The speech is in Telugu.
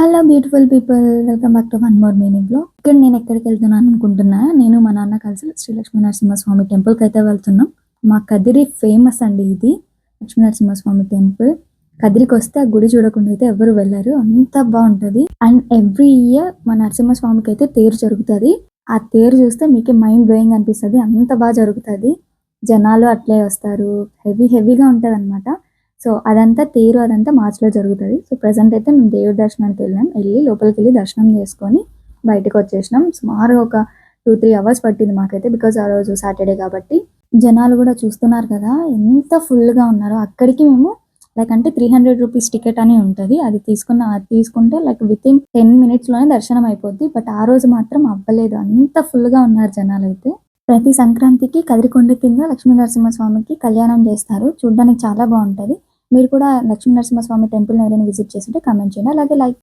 Hello beautiful people, welcome back to one more meaning blog. ఇక్కడ నేను ఎక్కడికి వెళ్తున్నాను అనుకుంటున్నా, నేను మా నాన్న కలిసి శ్రీ లక్ష్మీ నరసింహస్వామి టెంపుల్కి అయితే వెళ్తున్నాం. మా కదిరి ఫేమస్ అండి ఇది లక్ష్మీ నరసింహస్వామి టెంపుల్. కదిరికి వస్తే ఆ గుడి చూడకుండా అయితే ఎవరు వెళ్ళరు, అంత బాగుంటుంది. అండ్ ఎవ్రీ ఇయర్ మా నరసింహస్వామికి అయితే తేరు జరుగుతుంది. ఆ తేరు చూస్తే మీకు మైండ్ బ్లోయింగ్ అనిపిస్తుంది, అంత బాగా జరుగుతుంది. జనాలు అట్లే వస్తారు, హెవీగా ఉంటుంది అనమాట. సో అదంతా తేరు అదంతా మార్చ్‌లో జరుగుతది. సో ప్రెజెంట్ అయితే మేము దేవుడి దర్శనానికి వెళ్ళాం. లోపలికెళ్ళి దర్శనం చేసుకొని బయటకి వచ్చేసినాం. సుమారుగా ఒక 2-3 అవర్స్ పట్టింది మాకైతే. బికాజ్ ఆ రోజు సాటర్డే కాబట్టి. జనాలు కూడా చూస్తున్నారు కదా ఎంత ఫుల్‌గా ఉన్నారో. అక్కడికి మేము అంటే 300 రూపీస్ టికెట్ అని ఉంటది. అది తీసుకుంటే వితిన్ 10 మినిట్స్‌లోనే దర్శనం అయిపోద్ది. బట్ ఆ రోజు మాత్రం అవ్వలేదు. అంత ఫుల్‌గా ఉన్నారు జనాలైతే. ప్రతి సంక్రాంతికి కదిరికొండ కింద లక్ష్మీ నరసింహస్వామికి కళ్యాణం చేస్తారు. చూడ్డానికి చాలా బాగుంటది. మీరు కూడా లక్ష్మీ నరసింహస్వామి టెంపుల్‌ని ఎవరైనా విజిట్ చేసుంటే కామెంట్ చేయండి. అలాగే లైక్